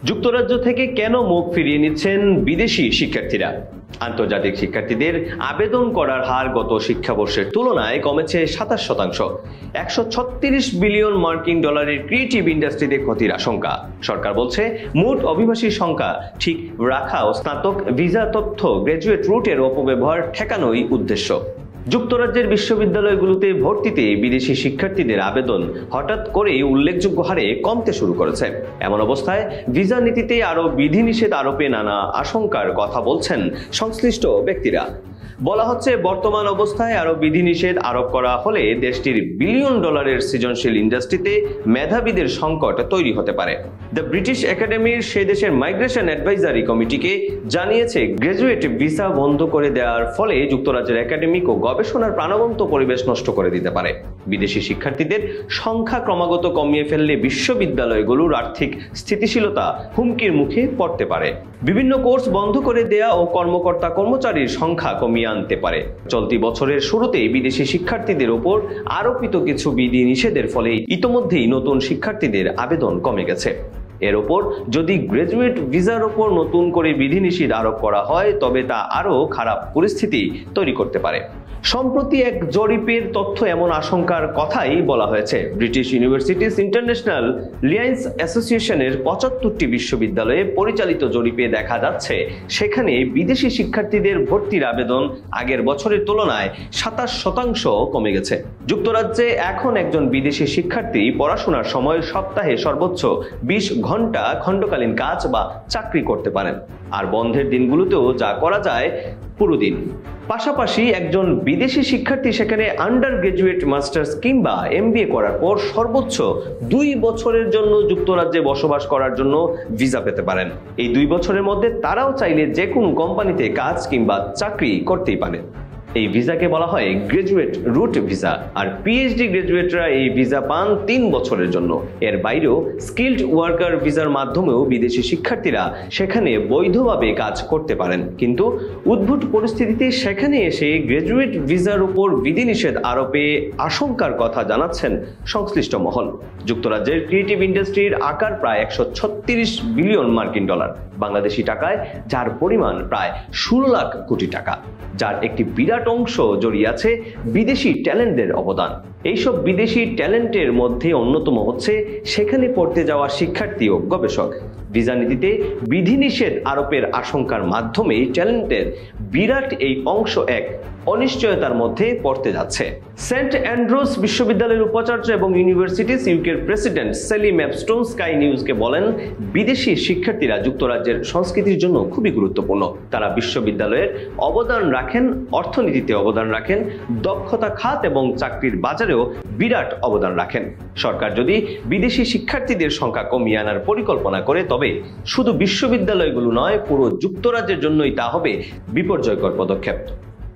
যুক্তরাজ্য থেকে কেন মুখ ফিরিয়ে নিচ্ছেন বিদেশি শিক্ষার্থীরা? আন্তর্জাতিক শিক্ষার্থীদের আবেদন করার হার গত শিক্ষাবর্ষের তুলনায় কমেছে 27%। 136 বিলিয়ন মার্কিন ডলারের ক্রিয়েটিভ ইন্ডাস্ট্রিতে ক্ষতির আশঙ্কা। সরকার বলছে মোট অভিবাসীর সংখ্যা ঠিক রাখা ও স্নাতক ভিসা তথ্য গ্র্যাজুয়েট রুটের অপব্যবহার ঠেকানোই উদ্দেশ্য। যুক্তরাজ্যের বিশ্ববিদ্যালয়গুলোতে ভর্তিতে বিদেশি শিক্ষার্থীদের আবেদন হঠাৎ করেই উল্লেখযোগ্য হারে কমতে শুরু করেছে। এমন অবস্থায় ভিসা নীতিতে আরও বিধিনিষেধ আরোপে নানা আশঙ্কার কথা বলছেন সংশ্লিষ্ট ব্যক্তিরা। বলা হচ্ছে, বর্তমান অবস্থায় আরও বিধিনিষেধ আরোপ করা হলে দেশটির বিলিয়ন ডলারের সৃজনশীল ইন্ডাস্ট্রিতে মেধাবীদের সংকট তৈরি হতে পারে। দ্য ব্রিটিশ একাডেমির সে দেশের মাইগ্রেশন অ্যাডভাইজারি কমিটিকে জানিয়েছে, গ্র্যাজুয়েট ভিসা বন্ধ করে দেওয়ার ফলে যুক্তরাজ্যের একাডেমিক ও গবেষণার প্রাণবন্ত পরিবেশ নষ্ট করে দিতে পারে। বিদেশি শিক্ষার্থীদের সংখ্যা ক্রমাগত কমিয়ে ফেললে বিশ্ববিদ্যালয়গুলোর আর্থিক স্থিতিশীলতা হুমকির মুখে পড়তে পারে। বিভিন্ন কোর্স বন্ধ করে দেয়া ও কর্মকর্তা কর্মচারীর সংখ্যা কমিয়ে আনতে পারে। চলতি বছরের শুরুতেই বিদেশি শিক্ষার্থীদের ওপর আরোপিত কিছু বিধিনিষেধের ফলে ইতোমধ্যেই নতুন শিক্ষার্থীদের আবেদন কমে গেছে। এর ওপর যদি গ্র্যাজুয়েট ভিসার ওপর নতুন করে বিধিনিষেধ আরোপ করা হয়, তবে তা আরও খারাপ পরিস্থিতি তৈরি করতে পারে। সম্প্রতি এক জরিপের তথ্য এমন আশঙ্কার কথাই বলা হয়েছে। ব্রিটিশ ইউনিভার্সিটিজ ইন্টারন্যাশনাল লিয়ান্স অ্যাসোসিয়েশনের 75টি বিশ্ববিদ্যালয়ে পরিচালিত জরিপে দেখা যাচ্ছে, সেখানে বিদেশি শিক্ষার্থীদের ভর্তির আবেদন আগের বছরের তুলনায় 27% কমে গেছে। যুক্তরাজ্যে এখন একজন বিদেশি শিক্ষার্থী পড়াশোনার সময় সপ্তাহে সর্বোচ্চ 20 ঘন্টা খণ্ডকালীন কাজ বা চাকরি করতে পারেন, আর বন্ধের দিনগুলোতেও যা করা যায় পুরো দিন। পাশাপাশি একজন বিদেশি শিক্ষার্থী সেখানে আন্ডার গ্রাজুয়েট মাস্টার্স কিংবা MBA করার পর সর্বোচ্চ 2 বছরের জন্য যুক্তরাজ্যে বসবাস করার জন্য ভিসা পেতে পারেন। এই 2 বছরের মধ্যে তারাও চাইলে যে কোনো কোম্পানিতে কাজ কিংবা চাকরি করতেই পারে। এই ভিসাকে বলা হয় গ্র্যাজুয়েট রুট ভিসা, আর PhD গ্র্যাজুয়েটরা এই ভিসা পান 3 বছরের জন্য। এর বাইরেও স্কিলড ওয়ার্কার ভিসার মাধ্যমেও বিদেশি শিক্ষার্থীরা সেখানে বৈধভাবে কাজ করতে পারেন। কিন্তু উদ্ভূত পরিস্থিতিতে সেখানে এসে গ্র্যাজুয়েট ভিসার উপর বিধিনিষেধ আরোপে আশঙ্কার কথা জানাচ্ছেন সংশ্লিষ্ট মহল। যুক্তরাজ্যের ক্রিয়েটিভ ইন্ডাস্ট্রির আকার প্রায় 136 বিলিয়ন মার্কিন ডলার, বাংলাদেশি টাকায় যার পরিমাণ প্রায় 16 লাখ কোটি টাকা, যার একটি বিরাট অংশ জড়িয়ে আছে বিদেশি ট্যালেন্টদের অবদান। এইসব বিদেশি ট্যালেন্টের মধ্যে অন্যতম হচ্ছে সেখানে পড়তে যাওয়া শিক্ষার্থী ও গবেষক। ভিসা নীতিতে বিধিনিষেধ আরোপের আশঙ্কার মাধ্যমে ট্যালেন্টের বিরাট এই অংশ এক অনিশ্চয়তার মধ্যে পড়তে যাচ্ছে। সেন্ট অ্যান্ড্রুস বিশ্ববিদ্যালয়ের উপাচার্য এবং ইউনিভার্সিটিজ ইউকের প্রেসিডেন্ট সেলি ম্যাপস্টোন স্কাই নিউজকে বলেন, বিদেশি শিক্ষার্থীরা যুক্তরাজ্যের সংস্কৃতির জন্য খুবই গুরুত্বপূর্ণ। তারা বিশ্ববিদ্যালয়ের অবদান রাখেন, অর্থনীতিতে অবদান রাখেন, দক্ষতা খাত এবং চাকরির বাজারেও বিরাট অবদান রাখেন। সরকার যদি বিদেশি শিক্ষার্থীদের সংখ্যা কমিয়ে আনার পরিকল্পনা করে, তবে শুধু বিশ্ববিদ্যালয়গুলো নয়, পুরো যুক্তরাজ্যের জন্যই তা হবে বিপর্যয়কর পদক্ষেপ।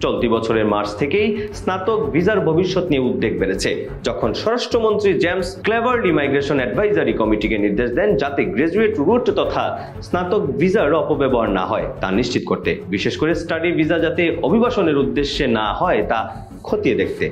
চলতি বছরের মার্চ থেকেই স্নাতক ভিসার ভবিষ্যৎ নিয়ে উদ্বেগ বেড়েছে, যখন স্বরাষ্ট্রমন্ত্রী জেমস ক্লেভারলি মাইগ্রেশন অ্যাডভাইজারি কমিটিকে নির্দেশ দেন যাতে গ্র্যাজুয়েট রুট তথা স্নাতক ভিসার অপব্যবহার না হয় তা নিশ্চিত করতে, বিশেষ করে স্টাডি ভিসা যাতে অভিবাসনের উদ্দেশ্যে না হয় তা খতিয়ে দেখতে।